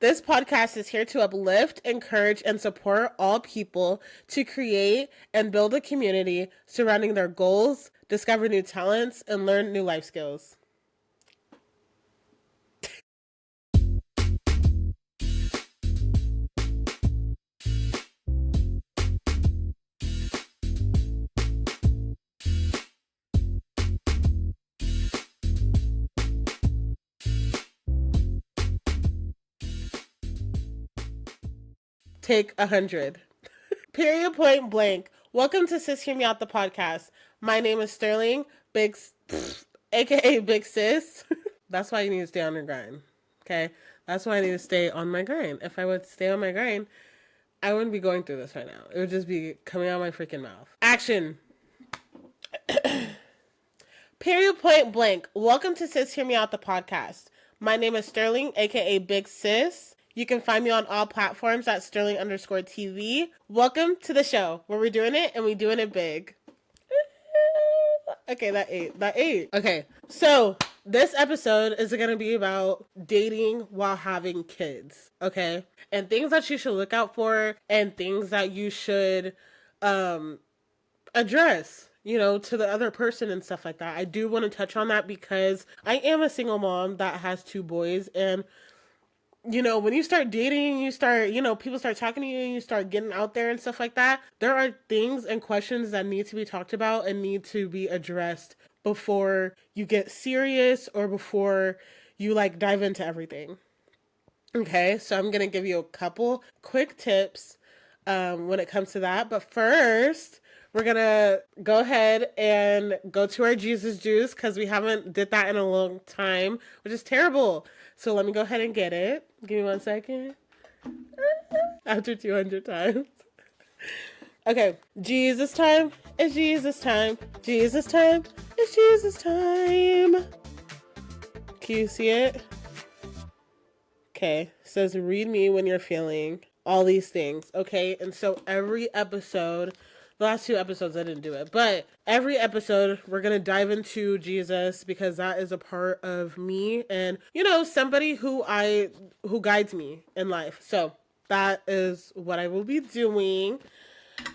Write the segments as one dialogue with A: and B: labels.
A: This podcast is here to uplift, encourage, and support all people to create and build a community surrounding their goals, discover new talents, and learn new life skills. Take 100. Period, point blank. Welcome to Sis Hear Me Out, the podcast. My name is Sterling AKA Big Sis. That's why you need to stay on your grind. Okay? That's why I need to stay on my grind. If I would stay on my grind, I wouldn't be going through this right now. It would just be coming out of my freaking mouth. Action. Period, point blank. Welcome to Sis Hear Me Out, the podcast. My name is Sterling, aka Big Sis. You can find me on all platforms at Sterling_TV. Welcome to the show where we're doing it and we're doing it big. Okay, that ate. Okay, so this episode is going to be about dating while having kids, okay? And things that you should look out for and things that you should address, to the other person and stuff like that. I do want to touch on that because I am a single mom that has 2 boys, and when you start dating, you start, people start talking to you and you start getting out there and stuff like that. There are things and questions that need to be talked about and need to be addressed before you get serious or before you dive into everything. Okay, so I'm going to give you a couple quick tips when it comes to that. But first, we're going to go ahead and go to our Jesus juice because we haven't did that in a long time, which is terrible. So let me go ahead and get it. Give me 1 second. After 200 times. Okay, Jesus time. It's Jesus time. Jesus time. It's Jesus time. Can you see it? Okay, it says read me when you're feeling all these things. Okay, and so every episode, the last 2 episodes I didn't do it, but every episode we're going to dive into Jesus because that is a part of me and, somebody who guides me in life. So that is what I will be doing.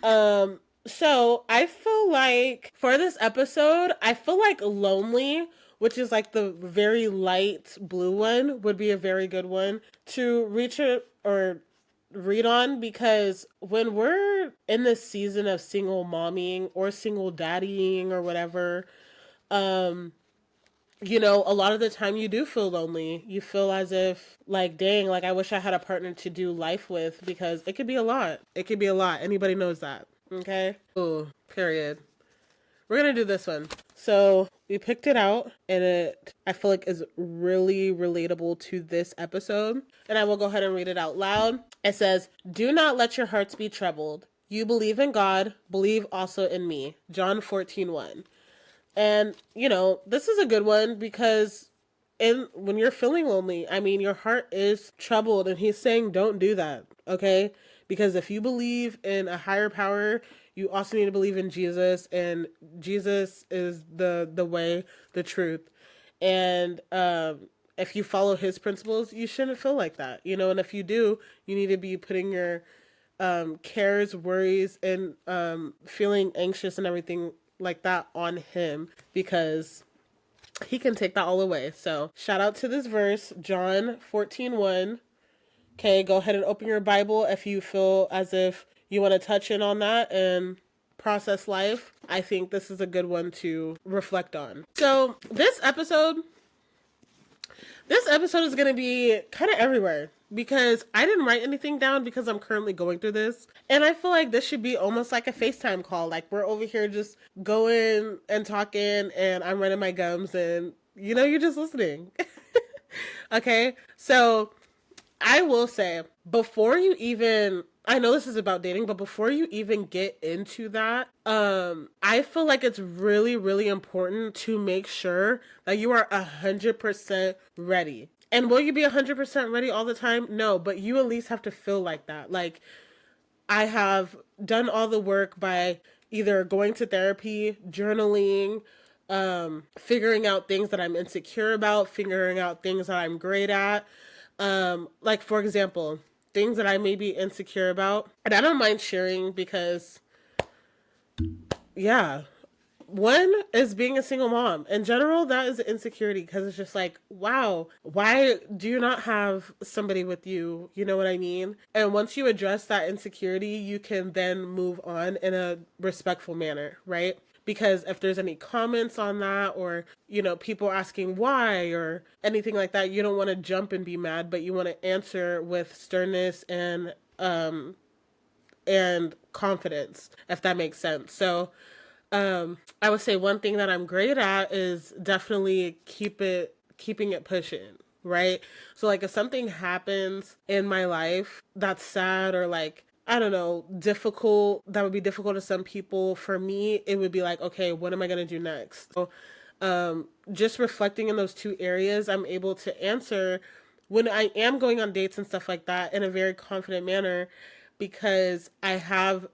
A: So I feel like for this episode, I feel like lonely, which is the very light blue one, would be a very good one to reach it or read on, because when we're in this season of single momming or single daddying or whatever, a lot of the time you do feel lonely. You feel as if dang, I wish I had a partner to do life with, because it could be a lot. It could be a lot. Anybody knows that. Okay? Ooh, period. We're going to do this one. So we picked it out, and I feel is really relatable to this episode. And I will go ahead and read it out loud. It says, "Do not let your hearts be troubled. You believe in God, believe also in me." John 14:1. And, this is a good one because when you're feeling lonely, your heart is troubled, and he's saying don't do that, okay? Because if you believe in a higher power, you also need to believe in Jesus, and Jesus is the way, the truth. And if you follow his principles, you shouldn't feel like that, and if you do, you need to be putting your cares, worries, and feeling anxious and everything like that on him, because he can take that all away. So shout out to this verse, John 14:1. Okay, go ahead and open your Bible if you feel as if you want to touch in on that and process life. I think this is a good one to reflect on. So this episode is going to be kind of everywhere because I didn't write anything down because I'm currently going through this. And I feel like this should be almost like a FaceTime call. We're over here just going and talking, and I'm running my gums, and you're just listening. Okay, so I will say, before you even, I know this is about dating, but before you even get into that, I feel like it's really, really important to make sure that you are 100% ready. And will you be 100% ready all the time? No, but you at least have to feel like that. I have done all the work by either going to therapy, journaling, figuring out things that I'm insecure about, figuring out things that I'm great at, Like for example, things that I may be insecure about, and I don't mind sharing because, yeah, one is being a single mom. In general, that is an insecurity because it's just like, wow, why do you not have somebody with you? You know what I mean? And once you address that insecurity, you can then move on in a respectful manner, right? Because if there's any comments on that, or people asking why or anything like that, you don't want to jump and be mad, but you want to answer with sternness and confidence, if that makes sense. So I would say one thing that I'm great at is definitely keeping it pushing, right? So like if something happens in my life that's sad, or like, I don't know, difficult, that would be difficult to some people. For me, it would be like, okay, what am I going to do next? So just reflecting in those two areas, I'm able to answer when I am going on dates and stuff like that in a very confident manner, because I have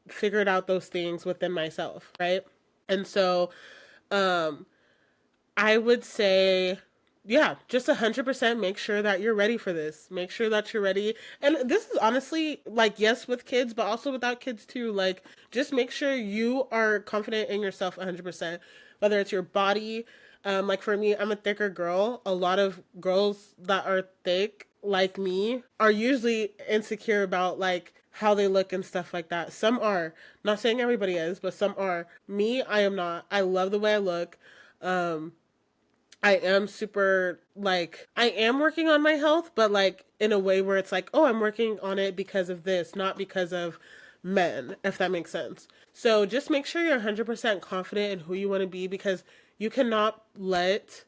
A: figured out those things within myself, right? And so um I would say, yeah, just 100% make sure that you're ready for this. Make sure that you're ready. And this is honestly like, yes, with kids, but also without kids too. Like, just make sure you are confident in yourself 100%, whether it's your body. Like for me, I'm a thicker girl. A lot of girls that are thick, like me, are usually insecure about like how they look and stuff like that. Some are. Not saying everybody is, but some are. Me, I am not. I love the way I look. Um, I am super, like, I am working on my health, but like in a way where it's like, oh, I'm working on it because of this, not because of men, if that makes sense. So just make sure you're 100% confident in who you want to be, because you cannot let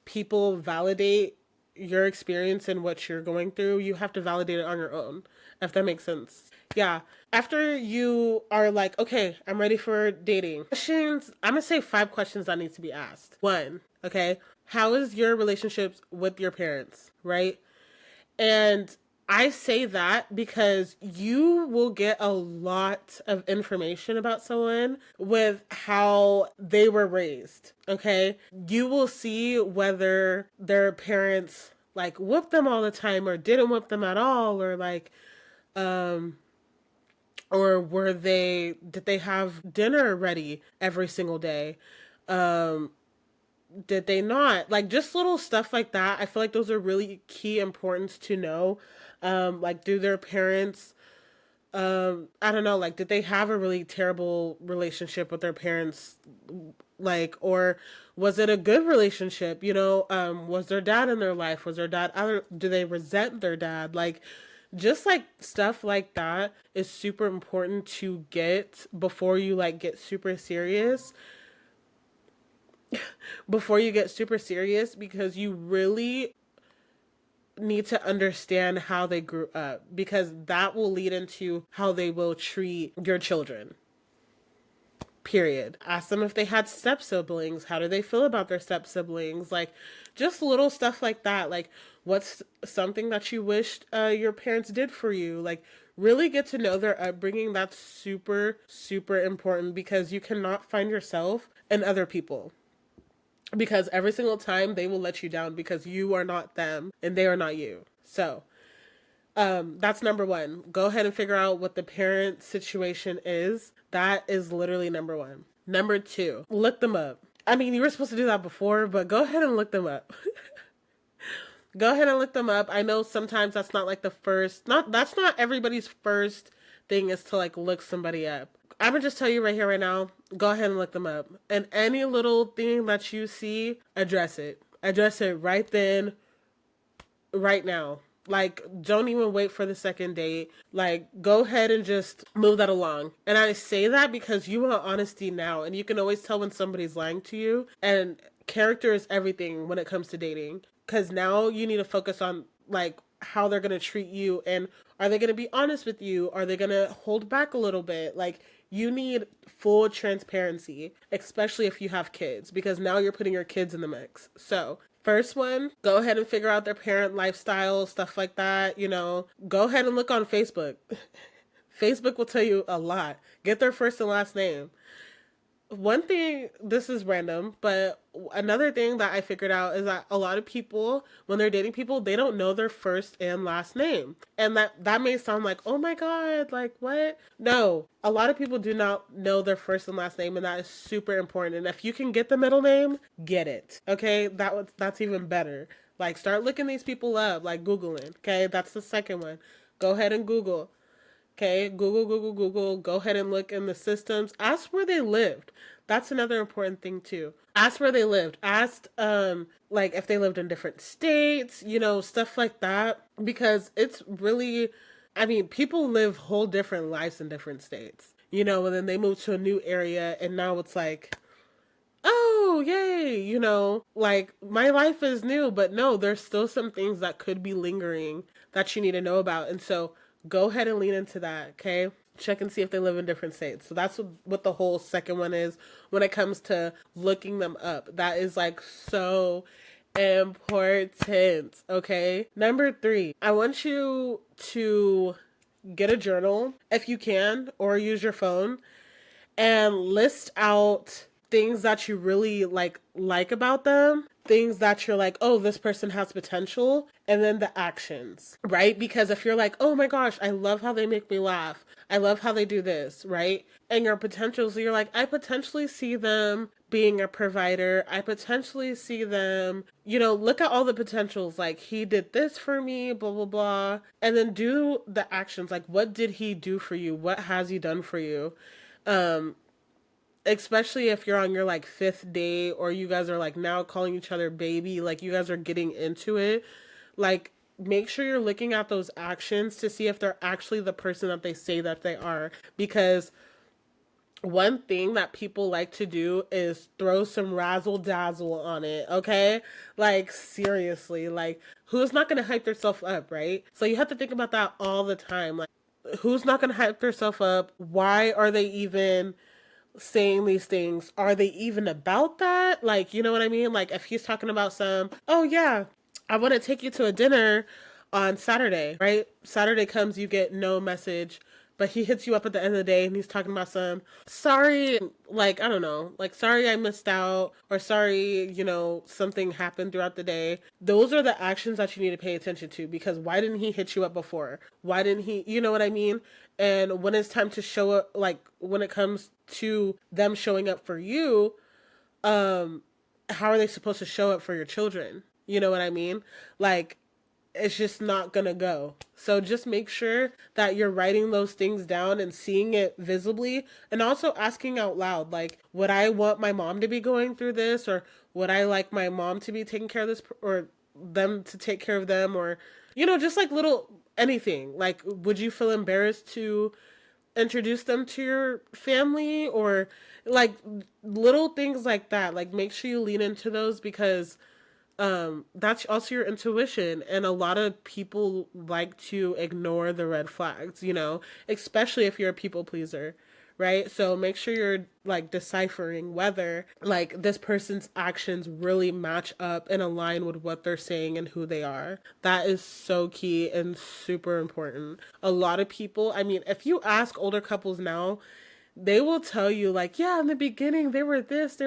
A: people validate your experience and what you're going through. You have to validate it on your own, if that makes sense. Yeah. After you are like, okay, I'm ready for dating. Questions, I'm going to say 5 questions that need to be asked. 1, okay, how is your relationships with your parents, right? And I say that because you will get a lot of information about someone with how they were raised, okay? You will see whether their parents like whooped them all the time or didn't whoop them at all, or like or did they have dinner ready every single day? Did they not? Like just little stuff like that. I feel like those are really key importance to know. Like do their parents I don't know, like did they have a really terrible relationship with their parents, like, or was it a good relationship? Was their dad in their life? Was their dad other Do they resent their dad? Like just like stuff like that is super important to get before you like get super serious, because you really need to understand how they grew up, because that will lead into how they will treat your children. Period. Ask them if they had step siblings. How do they feel about their step siblings? Like, just little stuff like that. Like, what's something that you wished your parents did for you? Like, really get to know their upbringing. That's super, super important, because you cannot find yourself in other people, because every single time they will let you down, because you are not them and they are not you. So that's number 1. Go ahead and figure out what the parent situation is. That is literally number 1. Number 2, look them up. I mean, you were supposed to do that before, but go ahead and look them up. Go ahead and look them up. I know sometimes that's not like the first, not that's not everybody's first thing, is to like look somebody up. I'm gonna just tell you right here, right now, go ahead and look them up. And any little thing that you see, address it. Address it right then, right now. Like, don't even wait for the second date. Like, go ahead and just move that along. And I say that because you want honesty now, and you can always tell when somebody's lying to you. And character is everything when it comes to dating. Because now you need to focus on, like, how they're going to treat you, and are they going to be honest with you? Are they going to hold back a little bit? Like, you need full transparency, especially if you have kids, because now you're putting your kids in the mix. So first one, go ahead and figure out their parent lifestyle, stuff like that. Go ahead and look on Facebook. Facebook will tell you a lot. Get their first and last name. One thing, this is random, but another thing that I figured out is that a lot of people, when they're dating people, they don't know their first and last name. And that may sound like, oh my God, like what? No, a lot of people do not know their first and last name, and that is super important. And if you can get the middle name, get it. Okay, that's even better. Like, start looking these people up, like Googling. Okay, that's the second one. Go ahead and Google. Okay, Google. Go ahead and look in the systems. Ask where they lived. That's another important thing too. Ask where they lived. Ask like if they lived in different states, stuff like that. Because it's really, I mean, people live whole different lives in different states. And then they move to a new area and now it's like, oh, yay, like my life is new, but no, there's still some things that could be lingering that you need to know about. And so go ahead and lean into that, okay? Check and see if they live in different states. So that's what the whole second one is when it comes to looking them up. That is like so important, okay? Number 3, I want you to get a journal if you can, or use your phone and list out things that you really like about them, things that you're like, oh, this person has potential, and then the actions, right? Because if you're like, oh my gosh, I love how they make me laugh, I love how they do this, right? And your potentials, you're like, I potentially see them being a provider, I potentially see them, look at all the potentials, like he did this for me, blah blah blah, and then do the actions, like what did he do for you, what has he done for you. Especially if you're on your like 5th day, or you guys are like now calling each other baby, like you guys are getting into it, like make sure you're looking at those actions to see if they're actually the person that they say that they are. Because one thing that people like to do is throw some razzle dazzle on it, okay? Like, seriously, like, who's not gonna hype themselves up, right? So you have to think about that all the time. Like, who's not gonna hype themselves up? Why are they even saying these things? Are they even about that? Like, you know what I mean? Like, if he's talking about oh yeah, I want to take you to a dinner on Saturday, right? Saturday comes, you get no message, but he hits you up at the end of the day and he's talking about sorry, like, I don't know, like, sorry I missed out, or sorry, something happened throughout the day. Those are the actions that you need to pay attention to, because why didn't he hit you up before? Why didn't he, you know what I mean? And when it's time to show up, like when it comes to them showing up for you, how are they supposed to show up for your children? You know what I mean? Like, it's just not gonna go. So just make sure that you're writing those things down and seeing it visibly, and also asking out loud, like, would I want my mom to be going through this, or would I like my mom to be taking care of this, or them to take care of them, or just like little anything. Like, would you feel embarrassed to introduce them to your family, or like little things like that? Like, make sure you lean into those, because that's also your intuition, and a lot of people like to ignore the red flags, especially if you're a people pleaser, right? So make sure you're like deciphering whether like this person's actions really match up and align with what they're saying and who they are. That is so key and super important. A lot of people, I mean, if you ask older couples now, they will tell you like, yeah, in the beginning they were this,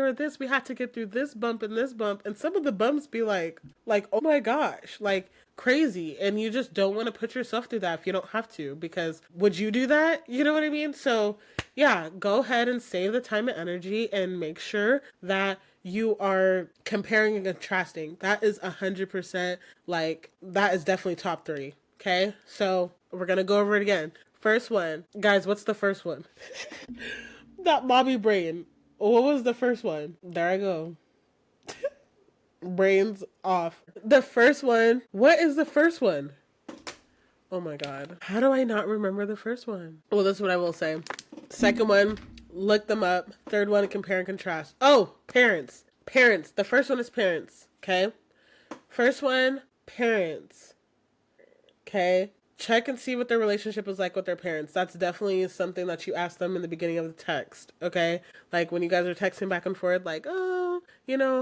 A: we had to get through this bump and this bump, and some of the bumps be like, oh my gosh, like crazy. And you just don't want to put yourself through that if you don't have to, because would you do that? You know what I mean? So yeah, go ahead and save the time and energy, and make sure that you are comparing and contrasting. That is 100%, like, that is definitely top 3. Okay, so we're gonna go over it again. First one, guys, what's the first one? That mommy brain. What was the first one? There I go. Brains off. The first one. What is the first one? Oh my God. How do I not remember the first one? Well, this is what I will say. Second one, look them up. Third one, compare and contrast. Oh, parents. Parents. The first one is parents. Okay? First one, parents. Okay? Check and see what their relationship is like with their parents. That's definitely something that you ask them in the beginning of the text, okay? Like when you guys are texting back and forth, like, oh,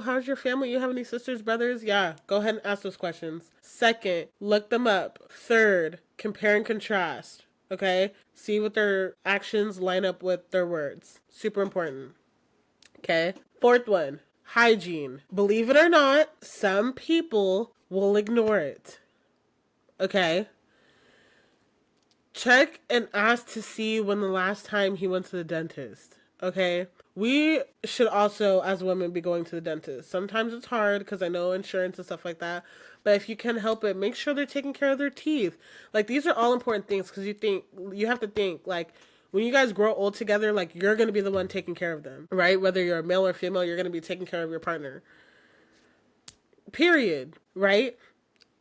A: how's your family? You have any sisters, brothers? Yeah, go ahead and ask those questions. Second, look them up. Third, compare and contrast, okay? See what their actions line up with their words. Super important. Okay. Fourth one, hygiene. Believe it or not, some people will ignore it. Okay. Check and ask to see when the last time he went to the dentist. Okay. We should also, as women, be going to the dentist. Sometimes it's hard because I know insurance and stuff like that. But if you can help it, make sure they're taking care of their teeth. Like, these are all important things because you have to think, like, when you guys grow old together, like, you're going to be the one taking care of them, right? Whether you're a male or female, you're going to be taking care of your partner. Period. Right?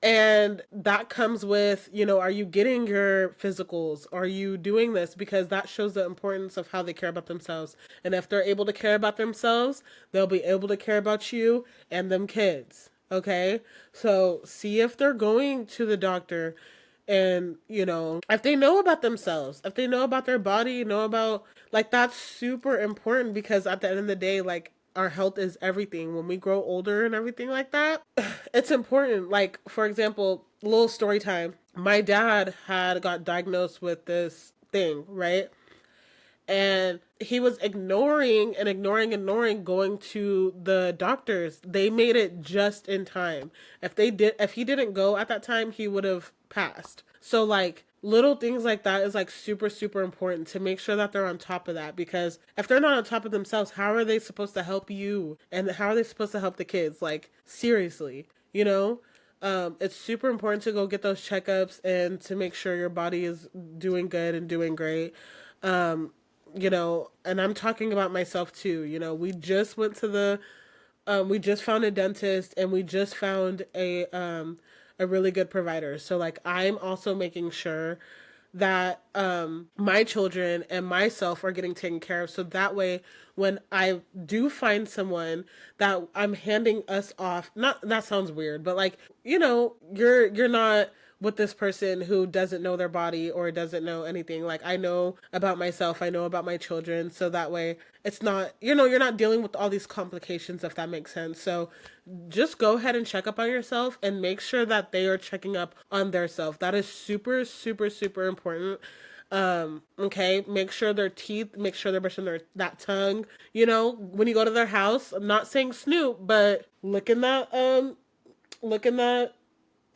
A: And that comes with, are you getting your physicals? Are you doing this? Because that shows the importance of how they care about themselves. And if they're able to care about themselves, they'll be able to care about you and them kids. Okay? So see if they're going to the doctor and, if they know about themselves, if they know about their body, know about, like, that's super important because at the end of the day, like, our health is everything. When we grow older and everything like that, it's important. Like, for example, little story time. My dad had got diagnosed with this thing, right? And he was ignoring and ignoring going to the doctors. They made it just in time. If he didn't go at that time, he would have passed. So, like, little things like that is, like, super super important to make sure that they're on top of that, because if they're not on top of themselves, how are they supposed to help you, and how are they supposed to help the kids? Like, seriously, it's super important to go get those checkups and to make sure your body is doing good and doing great. And I'm talking about myself too. We just went to we just found a dentist, and we just found a really good provider. So, like, I'm also making sure that my children and myself are getting taken care of. So that way, when I do find someone that I'm handing us off, not, that sounds weird, but, like, you're not with this person who doesn't know their body or doesn't know anything. Like, I know about myself, I know about my children, so that way it's not, you're not dealing with all these complications, if that makes sense. So just go ahead and check up on yourself and make sure that they are checking up on their self. That is super super super important. Okay, make sure their teeth, make sure they're brushing that tongue. When you go to their house, I'm not saying snoop, but look in that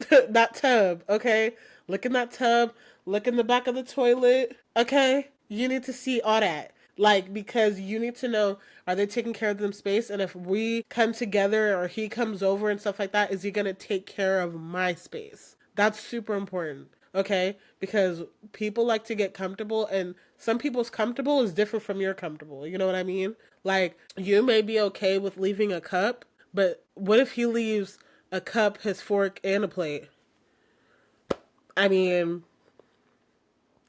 A: that tub, okay? Look in that tub, look in the back of the toilet, okay? You need to see all that. Like, because you need to know, are they taking care of them space? And if we come together or he comes over and stuff like that, is he going to take care of my space? That's super important, okay? Because people like to get comfortable, and some people's comfortable is different from your comfortable. You know what I mean? Like, you may be okay with leaving a cup, but what if he leaves a cup, his fork, and a plate? I mean,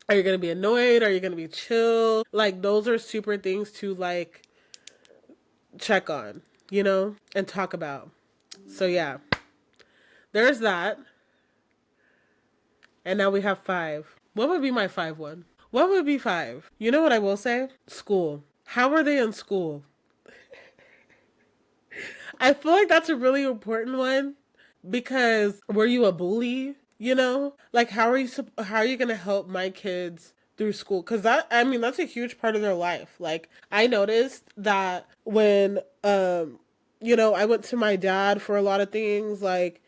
A: are you going to be annoyed? Are you going to be chill? Like, those are super things to, like, check on, and talk about. So, yeah, there's that. And now we have 5. What would be my 5 one? What would be 5? You know what I will say? School. How are they in school? I feel like that's a really important one, because were you a bully? Like, how are you going to help my kids through school? Because that's a huge part of their life. Like, I noticed that when I went to my dad for a lot of things. Like,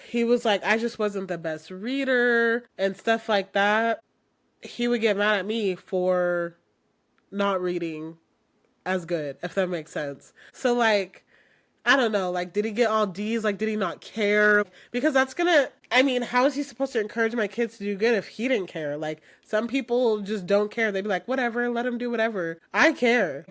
A: he was like, I just wasn't the best reader and stuff like that. He would get mad at me for not reading as good, if that makes sense. So, like, I don't know, like, did he get all D's? Like, did he not care? Because how is he supposed to encourage my kids to do good if he didn't care? Like, some people just don't care. They'd be like, whatever, let him do whatever. I care.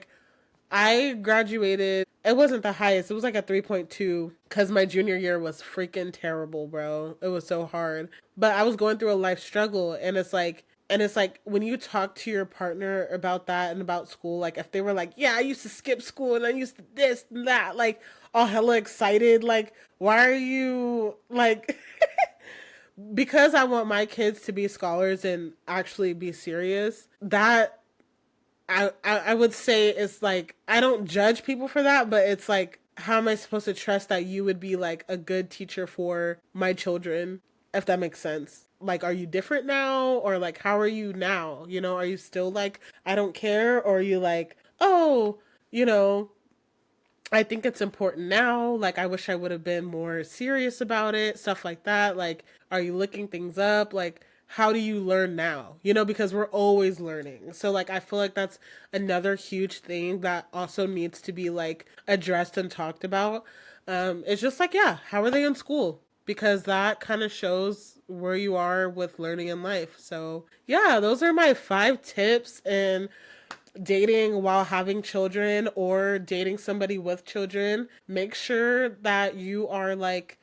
A: I graduated, it wasn't the highest, it was like a 3.2, because my junior year was freaking terrible, bro. It was so hard. But I was going through a life struggle, and it's like when you talk to your partner about that and about school, like, if they were like, yeah, I used to skip school and I used to this and that, like, all hella excited, like, why are you, like, because I want my kids to be scholars and actually be serious, that I would say it's like, I don't judge people for that, but it's like, how am I supposed to trust that you would be, like, a good teacher for my children, if that makes sense? Like, are you different now? Or, like, how are you now? Are you still like, I don't care? Or are you like, oh, you know, I think it's important now. Like, I wish I would have been more serious about it, stuff like that. Like, are you looking things up? Like, how do you learn now? Because we're always learning. So, like, I feel like that's another huge thing that also needs to be, like, addressed and talked about. It's just like, yeah, how are they in school? Because that kind of shows where you are with learning in life. So, yeah, those are my 5 tips. And dating while having children or dating somebody with children, make sure that you are like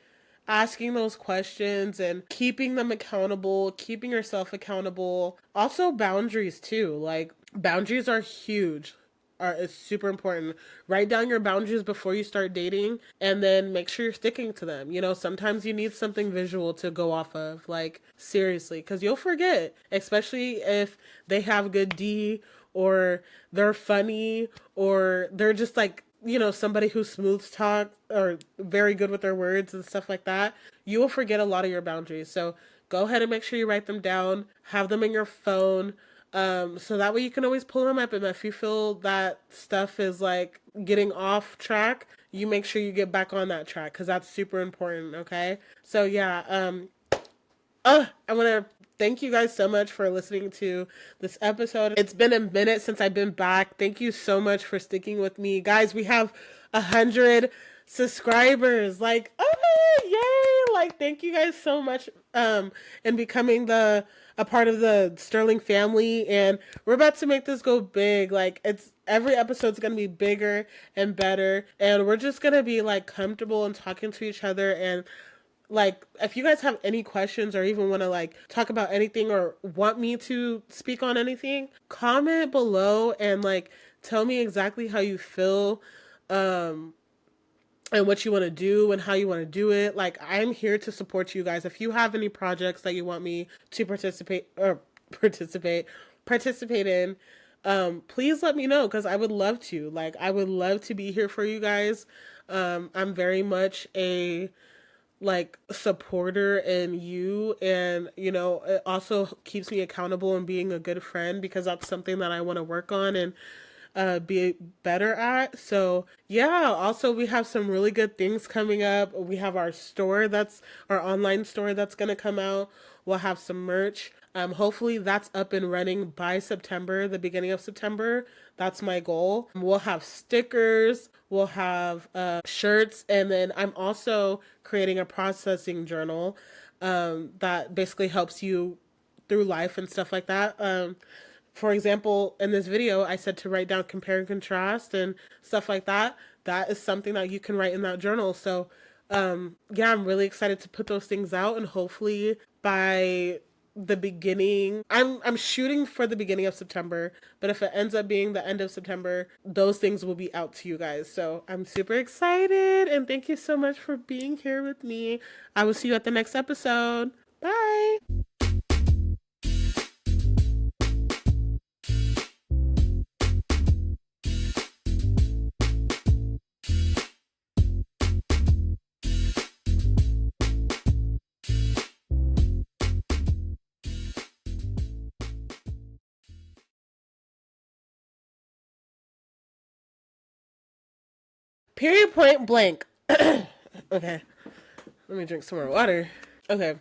A: asking those questions and keeping them accountable, keeping yourself accountable. Also, boundaries too. Like, boundaries are huge. It's super important. Write down your boundaries before you start dating and then make sure you're sticking to them. Sometimes you need something visual to go off of, like, seriously, because you'll forget, especially if they have good D, or they're funny, or they're just like, somebody who smooth talk or very good with their words and stuff like that. You will forget a lot of your boundaries. So go ahead and make sure you write them down, have them in your phone. So that way you can always pull them up. And if you feel that stuff is like getting off track, you make sure you get back on that track, because that's super important. Okay. So yeah, I want to thank you guys so much for listening to this episode. It's been a minute since I've been back. Thank you so much for sticking with me. Guys, we have 100 subscribers. Like, oh, yay! Like, thank you guys so much and becoming a part of the Sterling family. And we're about to make this go big. Like, every episode's going to be bigger and better. And we're just going to be like comfortable and talking to each other. And like, if you guys have any questions or even want to like talk about anything or want me to speak on anything, comment below and like tell me exactly how you feel, and what you want to do and how you want to do it. Like, I'm here to support you guys. If you have any projects that you want me to participate in, please let me know, because I would love to. Like, I would love to be here for you guys. I'm very much a like supporter in you, and it also keeps me accountable and being a good friend, because that's something that I want to work on and be better at. So yeah, also we have some really good things coming up. We have our online store that's going to come out. We'll have some merch. Hopefully that's up and running by September, the beginning of September. That's my goal. We'll have stickers, we'll have shirts, and then I'm also creating a processing journal that basically helps you through life and stuff like that. For example, in this video, I said to write down compare and contrast and stuff like that. That is something that you can write in that journal. So, yeah, I'm really excited to put those things out, and hopefully by the beginning, I'm shooting for the beginning of September, but if it ends up being the end of September, those things will be out to you guys. So I'm super excited, and thank you so much for being here with me. I will see you at the next episode. Bye. Period, point blank. Okay. Let me drink some more water. Okay.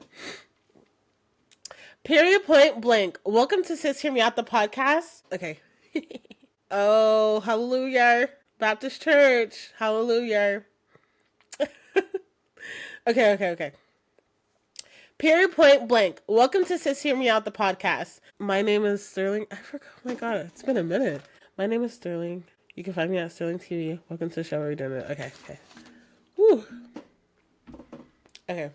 A: Period, point blank. Welcome to Sis Hear Me Out, the podcast. Okay. Oh, hallelujah. Baptist Church. Hallelujah. Okay. Period, point blank. Welcome to Sis Hear Me Out, the podcast. My name is Sterling. I forgot. Oh my God. It's been a minute. My name is Sterling. You can find me at Sterling TV. Welcome to the show. We're doing it. Okay. Woo. Okay.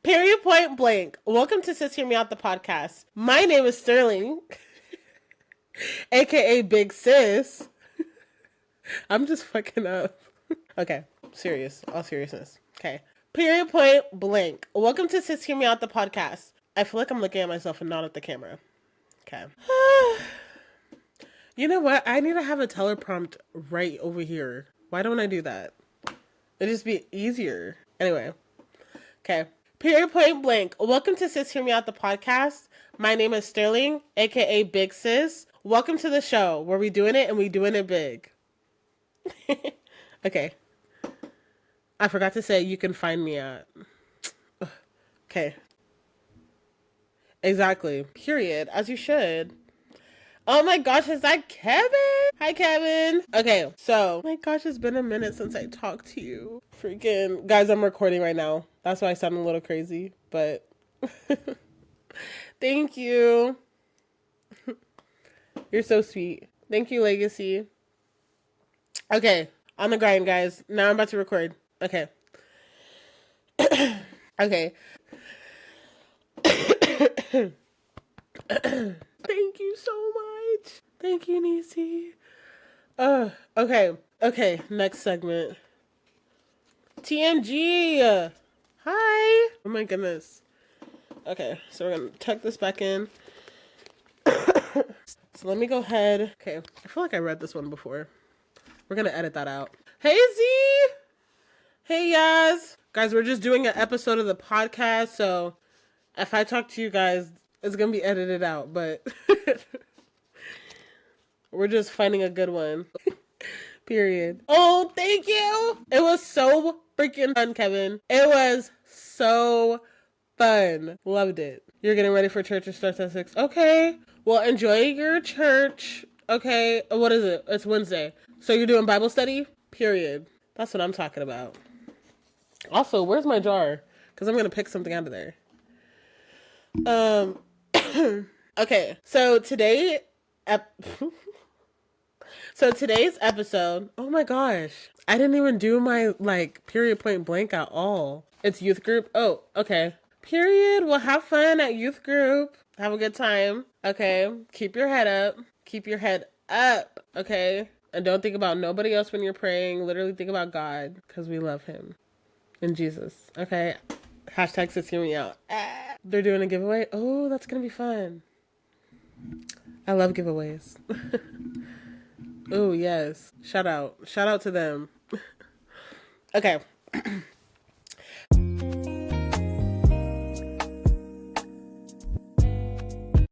A: Period, point blank. Welcome to Sis Hear Me Out, the podcast. My name is Sterling, AKA Big Sis. I'm just fucking up. Okay. Serious. All seriousness. Okay. Period, point blank. Welcome to Sis Hear Me Out, the podcast. I feel like I'm looking at myself and not at the camera. Okay. You know what? I need to have a teleprompt right over here. Why don't I do that? It'd just be easier. Anyway. Okay. Period, point blank. Welcome to Sis Hear Me Out, the podcast. My name is Sterling, aka Big Sis. Welcome to the show where we doing it and we doing it big. Okay. I forgot to say you can find me at. Okay. Exactly. Period. As you should. Oh my gosh, is that Kevin? Hi, Kevin. Okay, so, oh my gosh, it's been a minute since I talked to you. Freaking, guys, I'm recording right now. That's why I sound a little crazy, but thank you. You're so sweet. Thank you, Legacy. Okay, on the grind, guys. Now I'm about to record. Okay. Okay. Thank you so much. Thank you, Nisi. Okay. Okay, next segment. TMG. Hi. Oh my goodness. Okay, so we're gonna tuck this back in. So let me go ahead. Okay, I feel like I read this one before. We're gonna edit that out. Hey, Z. Hey, Yaz. Guys, we're just doing an episode of the podcast, so if I talk to you guys, it's gonna be edited out, but we're just finding a good one. Period. Oh, thank you. It was so freaking fun, Kevin. It was so fun. Loved it. You're getting ready for church. It starts at 6. Okay. Well, enjoy your church. Okay. What is it? It's Wednesday. So you're doing Bible study? Period. That's what I'm talking about. Also, where's my jar? Because I'm going to pick something out of there. Okay. So today... So today's episode, oh my gosh, I didn't even do my period point blank at all. It's youth group. Oh, okay. Period. Well, have fun at youth group. Have a good time. Okay. Keep your head up. Keep your head up. Okay. And don't think about nobody else when you're praying. Literally think about God because we love him and Jesus. Okay. Hashtag Sis Hear Me Out. They're doing a giveaway. Oh, that's going to be fun. I love giveaways. Oh, yes. Shout out. Shout out to them. Okay.